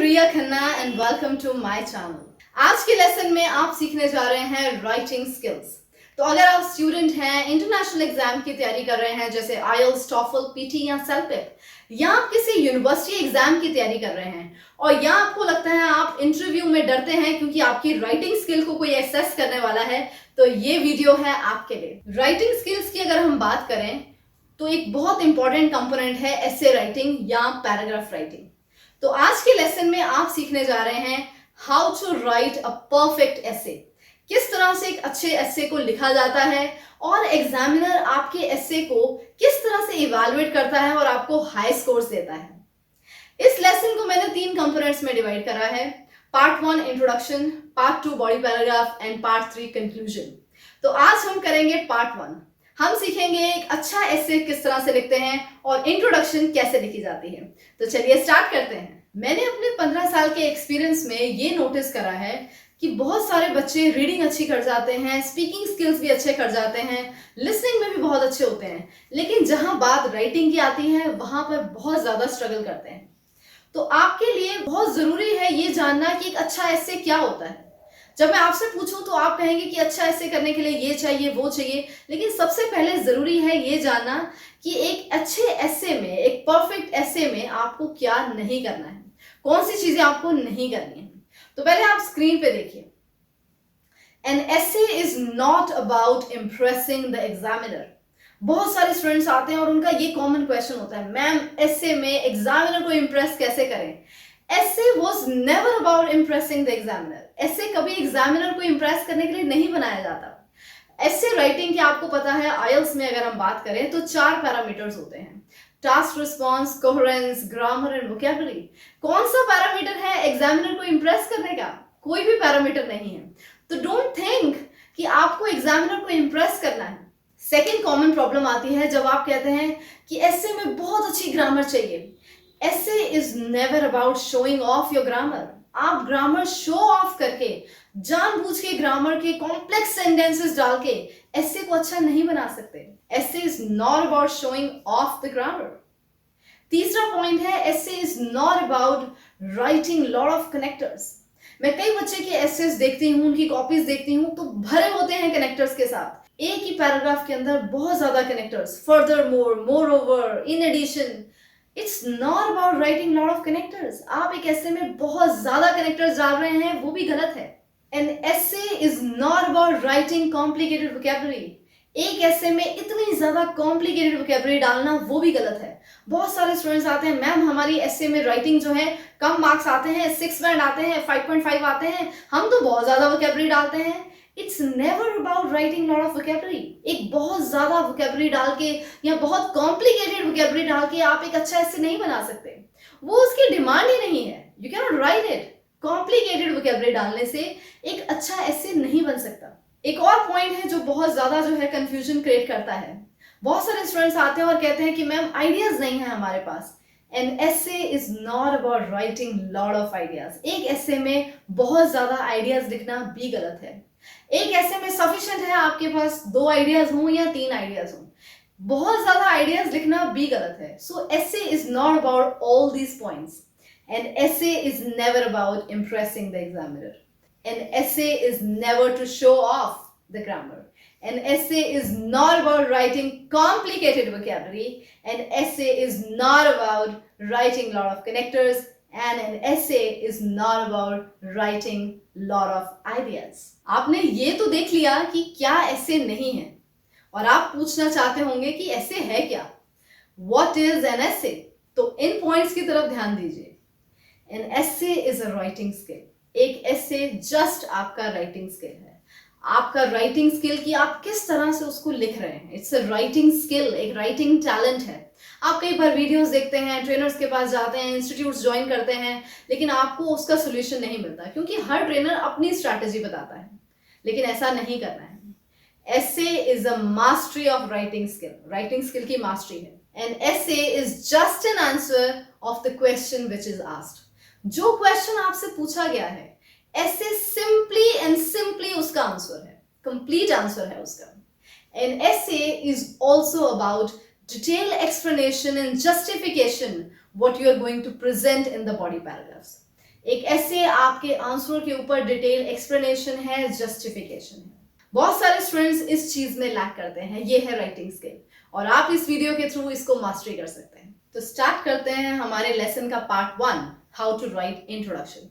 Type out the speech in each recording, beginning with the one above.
Riya Khanna and welcome to my channel. आज के lesson में आप सीखने जा रहे हैं राइटिंग स्किल्स। तो अगर आप स्टूडेंट हैं, इंटरनेशनल एग्जाम की तैयारी कर रहे हैं जैसे आईएलटीएस, टॉफल, पीटी या सेल्फपिप, या आप किसी यूनिवर्सिटी एग्जाम की तैयारी कर रहे हैं और या आपको लगता है आप इंटरव्यू में डरते हैं क्योंकि आपकी राइटिंग स्किल को कोई एसेस करने वाला है, तो ये वीडियो है आपके लिए। राइटिंग स्किल्स की अगर हम बात करें तो एक बहुत इंपॉर्टेंट कंपोनेंट है एसे राइटिंग या पैराग्राफ राइटिंग। तो आज के लेसन में आप सीखने जा रहे हैं how to write a perfect essay, किस तरह से एक अच्छे एसे को लिखा जाता है और एग्जामिनर आपके एसे को किस तरह से इवैल्यूएट करता है और आपको हाई स्कोर्स देता है। इस लेसन को मैंने 3 कंपोनेंट्स में डिवाइड करा है। Part 1 introduction, part 2 body paragraph and part 3 conclusion. तो आज हम करेंगे पार्ट 1। हम सीखेंगे एक अच्छा एसे किस तरह से लिखते हैं और इंट्रोडक्शन कैसे लिखी जाती है। तो चलिए स्टार्ट करते हैं। मैंने अपने 15 साल के एक्सपीरियंस में ये नोटिस करा है कि बहुत सारे बच्चे रीडिंग अच्छी कर जाते हैं, स्पीकिंग स्किल्स भी अच्छे कर जाते हैं, लिसनिंग में भी बहुत अच्छे होते हैं, लेकिन जहां बात राइटिंग की आती है वहां पर बहुत ज्यादा स्ट्रगल करते हैं। तो आपके लिए बहुत जरूरी है ये जानना कि एक अच्छा एसे क्या होता है। जब मैं आपसे पूछूं तो आप कहेंगे कि अच्छा ऐसे करने के लिए ये चाहिए वो चाहिए, लेकिन सबसे पहले जरूरी है ये जानना कि एक अच्छे एसे में, एक परफेक्ट एसे में आपको क्या नहीं करना है, कौन सी चीजें आपको नहीं करनी है। तो पहले आप स्क्रीन पे देखिए। N essay is not about impressing the examiner. बहुत सारे स्टूडेंट्स आते हैं और उनका ये कॉमन क्वेश्चन होता है, मैम एसे में एग्जामिनर को इम्प्रेस कैसे करें। Essay was never about impressing the examiner. Essay कभी एग्जामिनर को इम्प्रेस करने के लिए नहीं बनाया जाता। एसे राइटिंग की आपको पता है, आईएलटीएस में अगर हम बात करें तो 4 पैरामीटर्स होते हैं, task response, coherence, grammar and vocabulary. कौन सा पैरामीटर है एग्जामिनर को इम्प्रेस करने का? कोई भी पैरामीटर नहीं है। तो डोंट थिंक कि आपको एग्जामिनर को इम्प्रेस करना है। सेकेंड कॉमन प्रॉब्लम आती है जब आप कहते हैं कि एसे में बहुत अच्छी ग्रामर चाहिए। Essay is never about showing off your grammar. आप ग्रामर शो ऑफ करके, जानबूझ के ग्रामर के कॉम्प्लेक्स सेंटेंसेस डाल के एसे को अच्छा नहीं बना सकते। Essay is not about showing off the grammar. तीसरा पॉइंट है, essay is not about writing lot of connectors. मैं कई बच्चे के एसेस देखती हूँ, उनकी कॉपीज देखती हूँ तो भरे होते हैं कनेक्टर्स के साथ। एक ही पैराग्राफ के अंदर बहुत ज्यादा connectors, furthermore, moreover, in addition. It's not about writing lot of connectors. आप एक ऐसे में बहुत ज्यादा कनेक्टर्स डाल रहे हैं, वो भी गलत है। An essay is not about writing complicated vocabulary. एक ऐसे में इतनी ज्यादा कॉम्प्लिकेटेड vocabulary डालना वो भी गलत है। बहुत सारे स्टूडेंट्स आते हैं, मैम हमारी ऐसे में राइटिंग जो है कम मार्क्स आते हैं, 6 बैंड आते हैं, 5.5 आते हैं, हम तो बहुत ज्यादा vocabulary डालते हैं। It's never about writing lot of vocabulary. एक बहुत ज्यादा vocabulary डाल के या बहुत complicated vocabulary डाल के आप एक अच्छा ऐसे नहीं बना सकते, वो उसकी डिमांड ही नहीं है। You cannot write it. Complicated vocabulary डालने से एक अच्छा ऐसे नहीं बन सकता। एक और पॉइंट है जो बहुत ज्यादा जो है कंफ्यूजन क्रिएट करता है। बहुत सारे स्टूडेंट्स आते हैं और कहते हैं कि मैम आइडियाज नहीं है हमारे पास। An essay is not about writing lot of ideas. एक ऐसे में बहुत ज्यादा आइडियाज लिखना भी गलत है। एक ऐसे में सफिशिएंट है आपके पास 2 आइडियाज हों या 3 आइडियाज हों, बहुत ज्यादा आइडियाज लिखना भी गलत है। So essay is not about all these points. An essay is never about impressing the examiner. An essay is never to show off the grammar. An essay is not about writing complicated vocabulary. An essay is not about writing lot of connectors. And an essay is not about writing lot of ideas. आपने ये तो देख लिया कि क्या ऐसे नहीं है, और आप पूछना चाहते होंगे कि ऐसे है क्या? What is an essay? तो इन पॉइंट्स की तरफ ध्यान दीजिए। An essay is a writing skill. एक ऐसे जस्ट आपका राइटिंग स्किल है, आपका राइटिंग स्किल की आप किस तरह से उसको लिख रहे हैं। इट्स अ राइटिंग स्किल, एक राइटिंग टैलेंट है। आप कई बार वीडियोस देखते हैं, ट्रेनर्स के पास जाते हैं, इंस्टीट्यूट्स ज्वाइन करते हैं, लेकिन आपको उसका सोल्यूशन नहीं मिलता क्योंकि हर ट्रेनर अपनी स्ट्रैटेजी बताता है, लेकिन ऐसा नहीं करना है। Essay is a mastery of writing skill, writing skill की मास्टरी है। And essay is just an answer of the question which is asked. जो क्वेश्चन आपसे पूछा गया है, ऐसे सिंपली एंड सिंपली उसका आंसर है, कंप्लीट आंसर है उसका। N essay is also about detailed explanation and justification what you are going to present in the body paragraphs. एक ऐसे आपके आंसर के ऊपर डिटेल एक्सप्लेनेशन है, जस्टिफिकेशन है। बहुत सारे स्टूडेंट्स इस चीज में लैक करते हैं, ये है राइटिंग स्किल, और आप इस वीडियो के थ्रू इसको मास्टरी कर सकते हैं। तो स्टार्ट करते हैं हमारे लेसन का part 1, how to write introduction.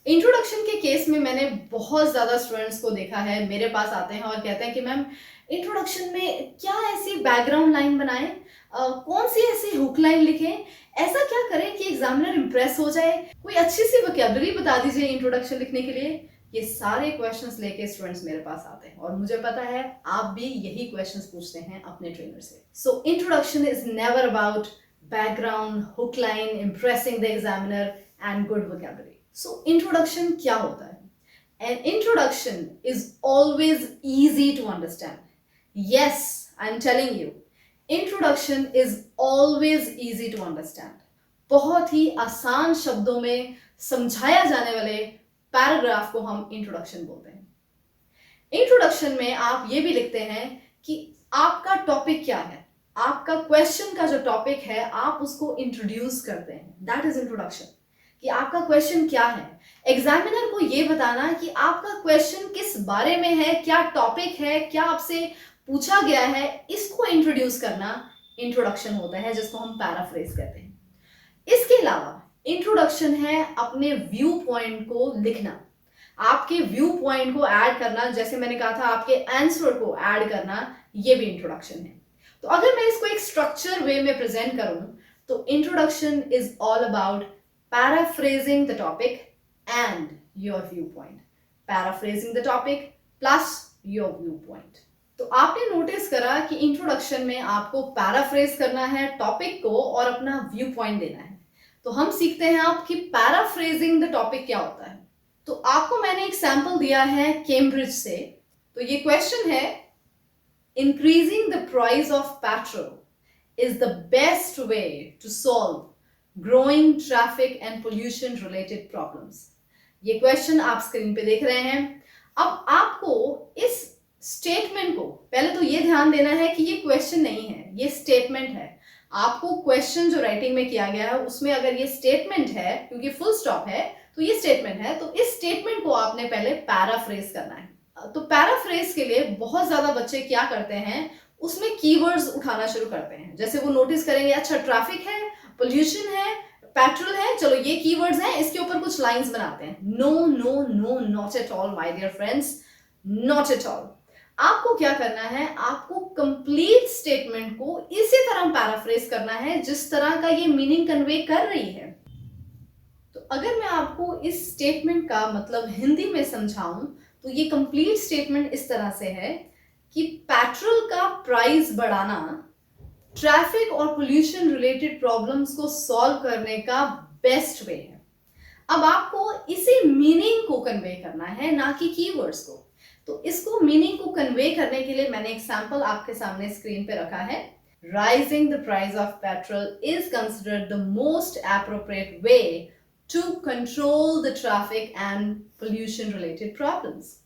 Introduction के केस में मैंने बहुत ज्यादा स्टूडेंट्स को देखा है, मेरे पास आते हैं और कहते हैं कि मैम इंट्रोडक्शन में क्या ऐसी बैकग्राउंड लाइन बनाएं, कौन सी ऐसी हुक लाइन लिखें, ऐसा क्या करें कि एग्जामिनर इंप्रेस हो जाए, कोई अच्छी सी वोकैबुलरी बता दीजिए इंट्रोडक्शन लिखने के लिए। ये सारे क्वेश्चंस लेके स्टूडेंट्स मेरे पास आते हैं और मुझे पता है आप भी यही क्वेश्चंस पूछते हैं अपने ट्रेनर से। So introduction is never about background, hook line, impressing the examiner and good vocabulary. So introduction क्या होता है? An introduction is always easy to understand. Yes, I'm telling you, introduction is always easy to understand. बहुत ही आसान शब्दों में समझाया जाने वाले पैराग्राफ को हम इंट्रोडक्शन बोलते हैं। इंट्रोडक्शन में आप ये भी लिखते हैं कि आपका टॉपिक क्या है, आपका क्वेश्चन का जो टॉपिक है आप उसको इंट्रोड्यूस करते हैं। दैट इज इंट्रोडक्शन, कि आपका क्वेश्चन क्या है। एग्जामिनर को ये बताना कि आपका क्वेश्चन किस बारे में है, क्या टॉपिक है, क्या आपसे पूछा गया है, इसको इंट्रोड्यूस करना इंट्रोडक्शन होता है, जिसको हम पैराफ्रेज कहते हैं। इसके अलावा इंट्रोडक्शन है अपने व्यू पॉइंट को लिखना, आपके व्यू पॉइंट को ऐड करना, जैसे मैंने कहा था आपके आंसर को ऐड करना, ये भी इंट्रोडक्शन है। तो अगर मैं इसको एक स्ट्रक्चर वे में प्रेजेंट करूं तो introduction is all about paraphrasing the topic and your viewpoint. Paraphrasing the topic plus your viewpoint. तो आपने नोटिस करा कि इंट्रोडक्शन में आपको पैराफ्रेज करना है टॉपिक को और अपना व्यू पॉइंट देना है। तो हम सीखते हैं आप कि पैराफ्रेजिंग द टॉपिक क्या होता है। तो आपको मैंने एक सैंपल दिया है कैम्ब्रिज से। तो ये क्वेश्चन है, increasing the price of petrol is the best way to solve growing traffic and pollution related problems. ये क्वेश्चन आप स्क्रीन पे देख रहे हैं। अब आपको इस स्टेटमेंट को, पहले तो ये ध्यान देना है कि ये क्वेश्चन नहीं है, ये स्टेटमेंट है। आपको क्वेश्चन जो राइटिंग में किया गया है उसमें अगर ये स्टेटमेंट है, क्योंकि फुल स्टॉप है तो ये स्टेटमेंट है, तो इस स्टेटमेंट को आपने पहले पैराफ्रेज करना है। तो पैराफ्रेज के लिए बहुत ज्यादा बच्चे क्या करते हैं, उसमें कीवर्ड्स उठाना शुरू करते हैं। जैसे वो नोटिस करेंगे, अच्छा ट्रैफिक है, पोल्यूशन है, पेट्रोल है, चलो ये कीवर्ड्स हैं, इसके ऊपर कुछ लाइंस बनाते हैं। No no no, not at all my dear friends, not at all. आपको क्या करना है, आपको कंप्लीट स्टेटमेंट को इसी तरह पैराफ्रेज करना है जिस तरह का ये मीनिंग कन्वे कर रही है। तो अगर मैं आपको इस स्टेटमेंट का मतलब हिंदी में समझाऊं तो ये कंप्लीट स्टेटमेंट इस तरह से है कि पेट्रोल का प्राइस बढ़ाना ट्रैफिक और पोल्यूशन रिलेटेड प्रॉब्लम्स को सॉल्व करने का बेस्ट वे है। अब आपको इसी मीनिंग को कन्वे करना है, ना कि कीवर्ड्स को। तो इसको मीनिंग को कन्वे करने के लिए मैंने एक सैंपल आपके सामने स्क्रीन पे रखा है। Rising the price of petrol is considered the most appropriate way to control the traffic and pollution related problems.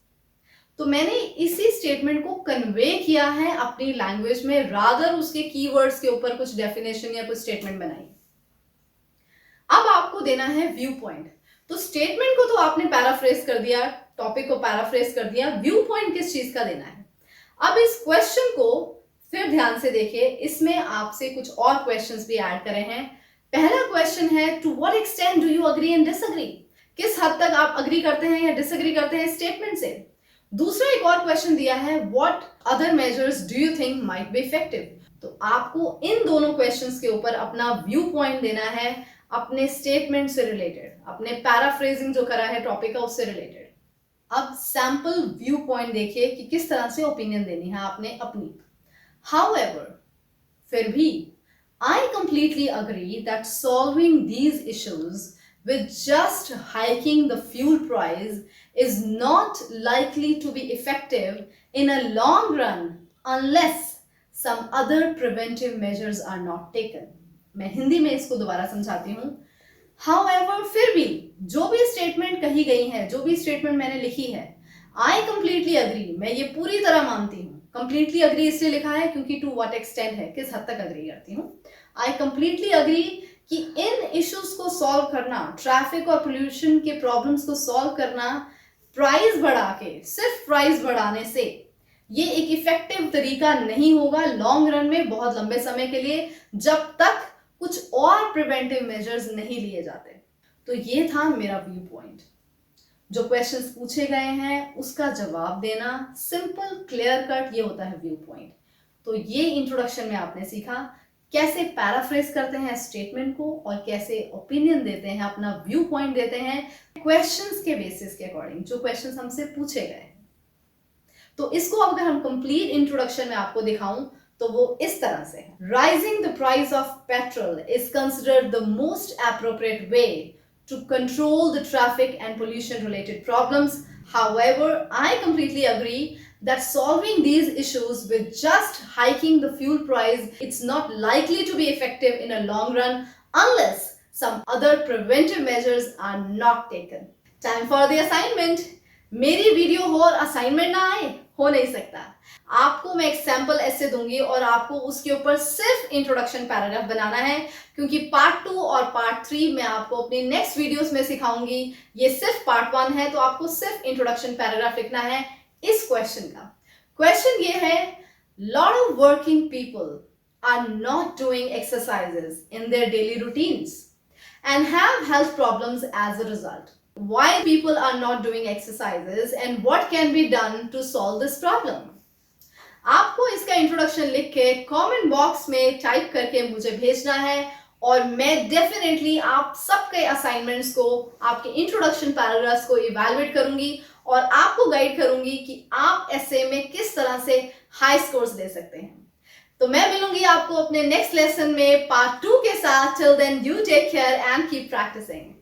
तो मैंने इसी स्टेटमेंट को कन्वे किया है अपनी लैंग्वेज में, रादर उसके कीवर्ड्स के ऊपर कुछ डेफिनेशन या कुछ स्टेटमेंट बनाई। अब आपको देना है व्यू पॉइंट। तो स्टेटमेंट को तो आपने पैराफ्रेज कर दिया, टॉपिक को पैराफ्रेज कर दिया, व्यू पॉइंट किस चीज का देना है। अब इस क्वेश्चन को फिर ध्यान से देखिए, इसमें आपसे कुछ और क्वेश्चंस भी ऐड करे हैं। पहला क्वेश्चन है, to what extent do you agree and disagree? किस हद तक आप अग्री करते हैं या डिसएग्री करते हैं स्टेटमेंट से। दूसरा एक और क्वेश्चन दिया है, what other measures do you think might be effective? तो आपको इन दोनों क्वेश्चंस के ऊपर अपना व्यू पॉइंट देना है, अपने स्टेटमेंट से रिलेटेड, अपने पैराफ्रेजिंग जो करा है टॉपिक का उससे रिलेटेड। अब सैंपल व्यू पॉइंट देखिए कि किस तरह से ओपिनियन देनी है आपने अपनी। However, फिर भी I completely agree that solving these issues with just hiking the fuel price is not likely to be effective in a long run unless some other preventive measures are not taken. मैं हिंदी में इसको दोबारा समझाती हूँ। However, फिर भी जो भी स्टेटमेंट कही गई है, जो भी स्टेटमेंट मैंने लिखी है, I completely agree, मैं ये पूरी तरह मानती हूँ। कंप्लीटली अग्री इसलिए लिखा है क्योंकि टू व्हाट एक्सटेंट है, किस हद तक अग्री करती हूँ। आई कंप्लीटली अग्री कि इन इश्यूज को सॉल्व करना, ट्रैफिक और पोल्यूशन के प्रॉब्लम्स को सॉल्व करना प्राइस बढ़ा के, सिर्फ प्राइस बढ़ाने से ये एक इफेक्टिव तरीका नहीं होगा लॉन्ग रन में, बहुत लंबे समय के लिए, जब तक कुछ और प्रिवेंटिव मेजर्स नहीं लिए जाते। तो ये था मेरा व्यू पॉइंट। जो क्वेश्चंस पूछे गए हैं उसका जवाब देना सिंपल, क्लियर कट, ये होता है व्यू पॉइंट। तो ये इंट्रोडक्शन में आपने सीखा कैसे पैराफ्रेज करते हैं स्टेटमेंट को और कैसे ओपिनियन देते हैं, अपना व्यू पॉइंट देते हैं क्वेश्चंस के बेसिस के अकॉर्डिंग, जो क्वेश्चंस हमसे पूछे गए। तो इसको अगर हम कंप्लीट इंट्रोडक्शन में आपको दिखाऊं तो वो इस तरह से है। Rising the price of petrol is considered the most appropriate way to control the traffic and pollution related problems. However, I completely agree that solving these issues with just hiking the fuel price, it's not likely to be effective in a long run unless some other preventive measures are not taken. Time for the assignment. मेरी video हो और assignment ना आए, हो नहीं सकता। आपको मैं एक सैंपल ऐसे दूंगी और आपको उसके ऊपर सिर्फ इंट्रोडक्शन पैराग्राफ बनाना है, क्योंकि पार्ट 2 और पार्ट 3 मैं आपको अपनी नेक्स्ट वीडियोस में सिखाऊंगी। ये सिर्फ पार्ट 1 है, तो आपको सिर्फ इंट्रोडक्शन पैराग्राफ लिखना है इस क्वेश्चन का। क्वेश्चन ये है, lot of working people are not doing exercises in their daily routines and have health problems as a result. Why people are not doing exercises and what can be done to solve this problem? आपको इसका introduction लिख के comment box में type करके मुझे भेजना है और मैं डेफिनेटली आप सबके असाइनमेंट्स को, आपके इंट्रोडक्शन पैराग्राफ्स को इवैल्यूएट करूंगी और आपको गाइड करूंगी कि आप ऐसे में किस तरह से हाई स्कोर्स दे सकते हैं। तो मैं मिलूंगी आपको अपने नेक्स्ट लेसन में पार्ट 2 के साथ। Till then you take care and keep practising.